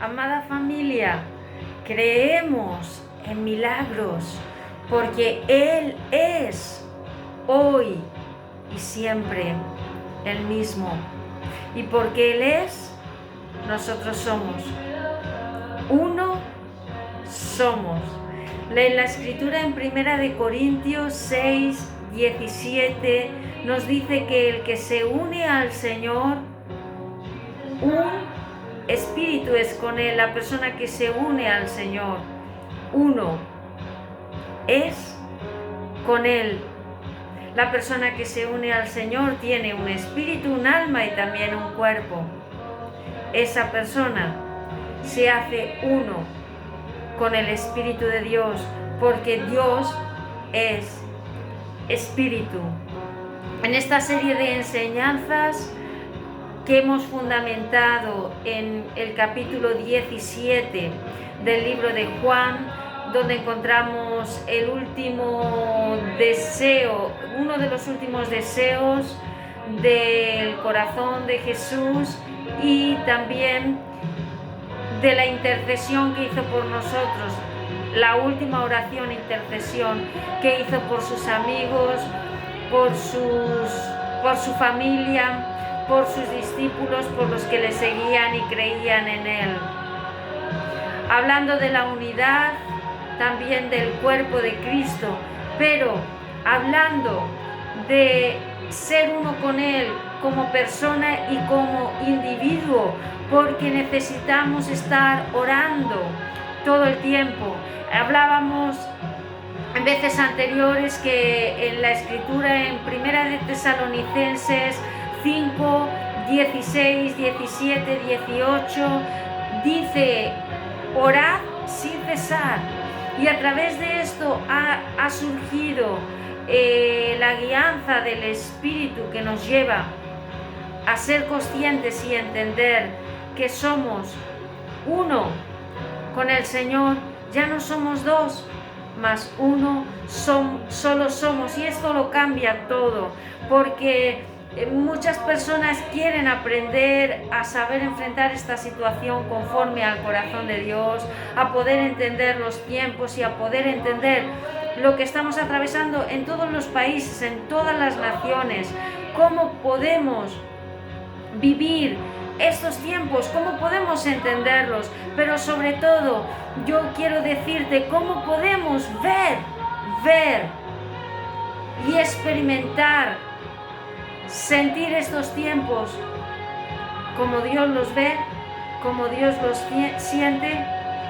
Amada familia, creemos en milagros porque Él es hoy y siempre el mismo. Y porque Él es, nosotros somos. Uno somos. En la escritura en 1 Corintios 6, 17 nos dice que el que se une al Señor, un espíritu es con Él. La persona que se une al Señor, uno es con Él. La persona que se une al Señor tiene un espíritu, un alma y también un cuerpo. Esa persona se hace uno con el Espíritu de Dios, porque Dios es Espíritu. En esta serie de enseñanzas que hemos fundamentado en el capítulo 17 del libro de Juan, donde encontramos el último deseo, uno de los últimos deseos del corazón de Jesús y también de la intercesión que hizo por nosotros, la última oración, intercesión que hizo por sus amigos, por su familia, por sus discípulos, por los que le seguían y creían en Él. Hablando de la unidad, también del cuerpo de Cristo, pero hablando de ser uno con Él como persona y como individuo, porque necesitamos estar orando todo el tiempo. Hablábamos en veces anteriores que en la escritura en 1 de Tesalonicenses 5, 16, 17, 18 dice: orad sin cesar. Y a través de esto ha surgido la guianza del Espíritu que nos lleva a ser conscientes y entender que somos uno con el Señor. Ya no somos dos, más uno, solo somos. Y esto lo cambia todo, porque muchas personas quieren aprender a saber enfrentar esta situación conforme al corazón de Dios, a poder entender los tiempos y a poder entender lo que estamos atravesando en todos los países, en todas las naciones, cómo podemos vivir estos tiempos, cómo podemos entenderlos, pero sobre todo yo quiero decirte cómo podemos ver y experimentar, sentir estos tiempos como Dios los ve, como Dios los siente,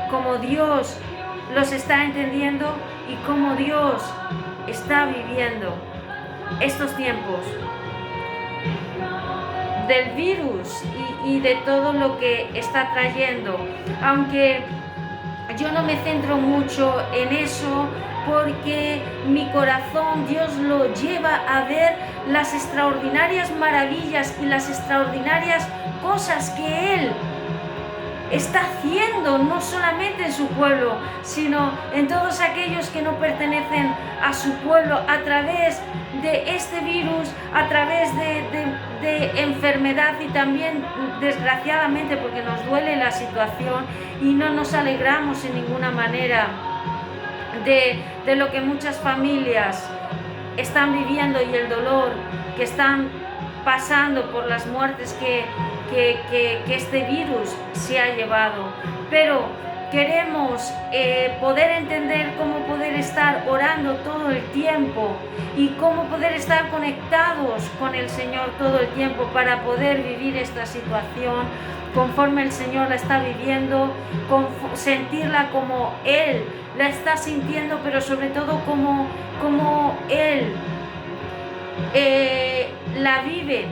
como Dios los está entendiendo y como Dios está viviendo estos tiempos del virus y de todo lo que está trayendo. Aunque yo no me centro mucho en eso, porque mi corazón Dios lo lleva a ver las extraordinarias maravillas y las extraordinarias cosas que Él está haciendo, no solamente en su pueblo, sino en todos aquellos que no pertenecen a su pueblo, a través de este virus, a través de enfermedad y también, desgraciadamente, porque nos duele la situación y no nos alegramos en ninguna manera de lo que muchas familias están viviendo y el dolor que están pasando por las muertes que este virus se ha llevado. Pero queremos poder entender cómo poder estar orando todo el tiempo y cómo poder estar conectados con el Señor todo el tiempo para poder vivir esta situación conforme el Señor la está viviendo, sentirla como Él la está sintiendo, pero sobre todo como Él la vive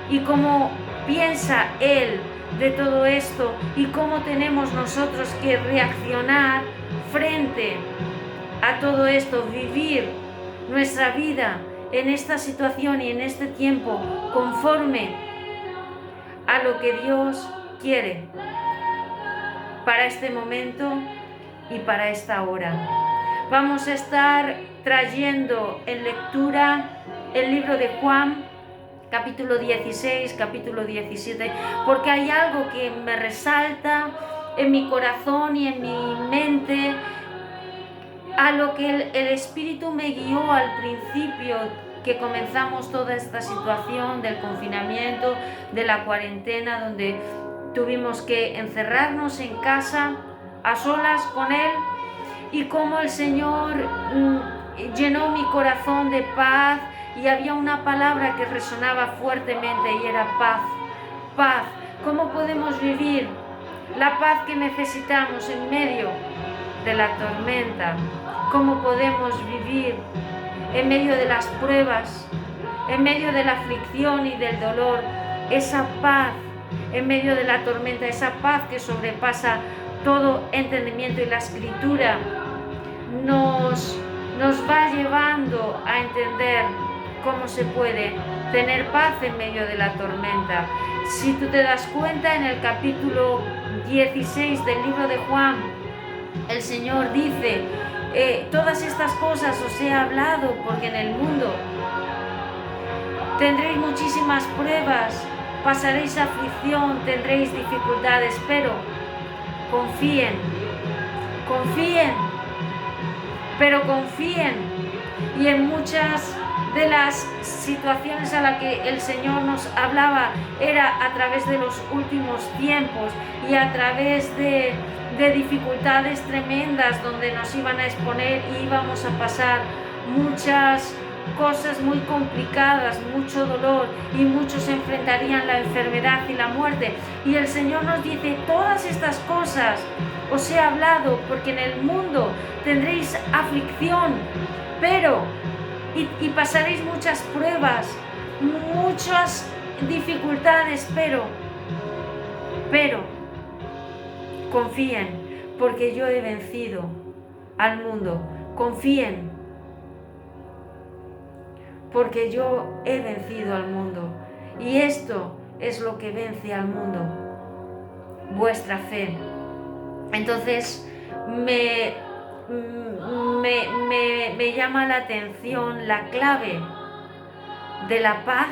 y cómo piensa Él de todo esto y cómo tenemos nosotros que reaccionar frente a todo esto, vivir nuestra vida en esta situación y en este tiempo conforme a lo que Dios quiere para este momento y para esta hora. Vamos a estar trayendo en lectura el libro de Juan, capítulo 16, capítulo 17, porque hay algo que me resalta en mi corazón y en mi mente, a lo que el Espíritu me guió al principio, que comenzamos toda esta situación del confinamiento, de la cuarentena, donde tuvimos que encerrarnos en casa a solas con Él, y cómo el Señor llenó mi corazón de paz, y había una palabra que resonaba fuertemente y era paz, paz. ¿Cómo podemos vivir la paz que necesitamos en medio de la tormenta? ¿Cómo podemos vivir en medio de las pruebas, en medio de la aflicción y del dolor, esa paz en medio de la tormenta, esa paz que sobrepasa todo entendimiento? Y la Escritura nos va llevando a entender cómo se puede tener paz en medio de la tormenta. Si tú te das cuenta, en el capítulo 16 del libro de Juan, el Señor dice: todas estas cosas os he hablado porque en el mundo tendréis muchísimas pruebas, pasaréis aflicción, tendréis dificultades, pero confíen, confíen, pero confíen. Y en muchas de las situaciones a las que el Señor nos hablaba era a través de los últimos tiempos y a través de dificultades tremendas donde nos iban a exponer y íbamos a pasar muchas cosas muy complicadas, mucho dolor, y muchos enfrentarían la enfermedad y la muerte. Y el Señor nos dice: todas estas cosas os he hablado porque en el mundo tendréis aflicción, pero y pasaréis muchas pruebas, muchas dificultades, pero confíen, porque yo he vencido al mundo. Confíen, porque yo he vencido al mundo. Y esto es lo que vence al mundo: vuestra fe. Entonces me llama la atención la clave de la paz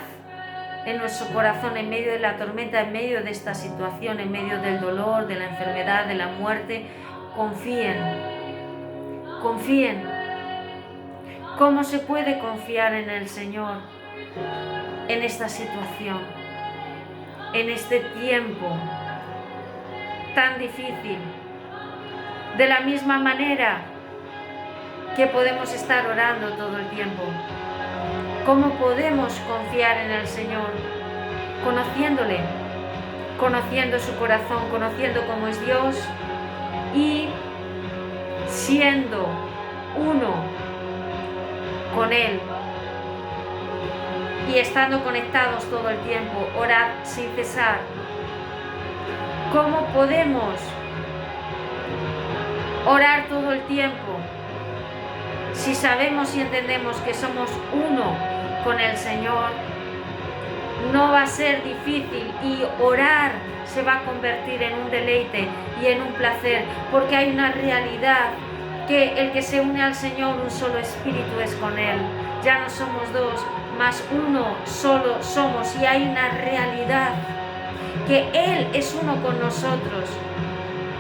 en nuestro corazón, en medio de la tormenta, en medio de esta situación, en medio del dolor, de la enfermedad, de la muerte. Confíen, confíen. ¿Cómo se puede confiar en el Señor en esta situación, en este tiempo tan difícil? De la misma manera que podemos estar orando todo el tiempo. ¿Cómo podemos confiar en el Señor? Conociéndole, conociendo su corazón, conociendo cómo es Dios y siendo uno con Él y estando conectados todo el tiempo. Orad sin cesar. ¿Cómo podemos orar todo el tiempo si sabemos y entendemos que somos uno con el Señor? No va a ser difícil, y orar se va a convertir en un deleite y en un placer, porque hay una realidad, que el que se une al Señor, un solo espíritu es con Él. Ya no somos dos, más uno solo somos, y hay una realidad que Él es uno con nosotros.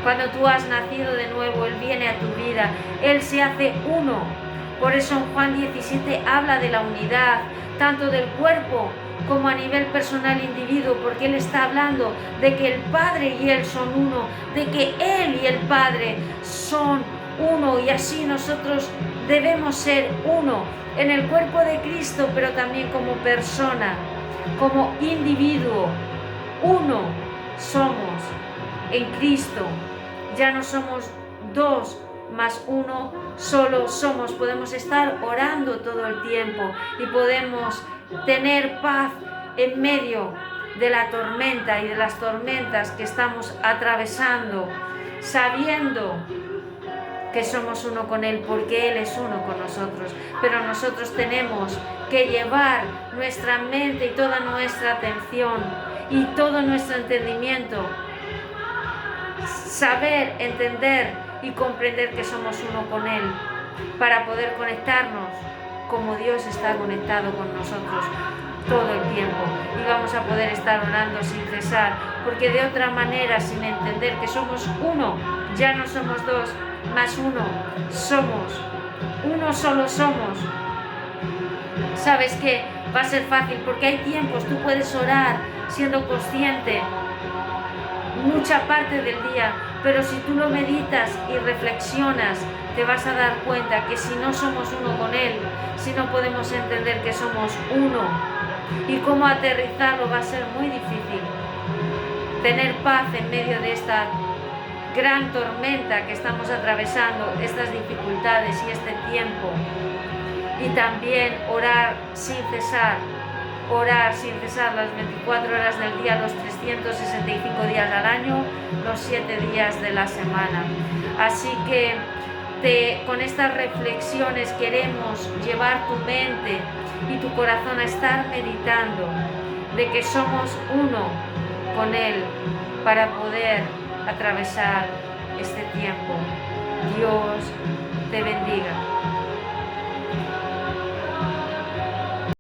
Cuando tú has nacido de nuevo, Él viene a tu vida, Él se hace uno. Por eso en Juan 17 habla de la unidad, tanto del cuerpo como a nivel personal, individuo, porque Él está hablando de que el Padre y Él son uno, de que Él y el Padre son uno, y así nosotros debemos ser uno en el cuerpo de Cristo, pero también como persona, como individuo. Uno somos en Cristo. Ya no somos dos más uno, solo somos. Podemos estar orando todo el tiempo y podemos tener paz en medio de la tormenta y de las tormentas que estamos atravesando, sabiendo que somos uno con Él, porque Él es uno con nosotros. Pero nosotros tenemos que llevar nuestra mente y toda nuestra atención y todo nuestro entendimiento, saber, entender y comprender que somos uno con Él, para poder conectarnos como Dios está conectado con nosotros. todo el tiempo y vamos a poder estar orando sin cesar, porque de otra manera, sin entender que somos uno, ya no somos dos más uno, somos uno, solo somos. Sabes que va a ser fácil porque hay tiempos, tú puedes orar siendo consciente mucha parte del día, pero si tú lo meditas y reflexionas, te vas a dar cuenta que si no somos uno con Él, si no podemos entender que somos uno y cómo aterrizarlo, va a ser muy difícil. Tener paz en medio de esta gran tormenta que estamos atravesando, estas dificultades y este tiempo. Y también orar sin cesar las 24 horas del día, los 365 días al año, los 7 días de la semana. Así que con estas reflexiones queremos llevar tu mente y tu corazón a estar meditando de que somos uno con Él para poder atravesar este tiempo. Dios te bendiga.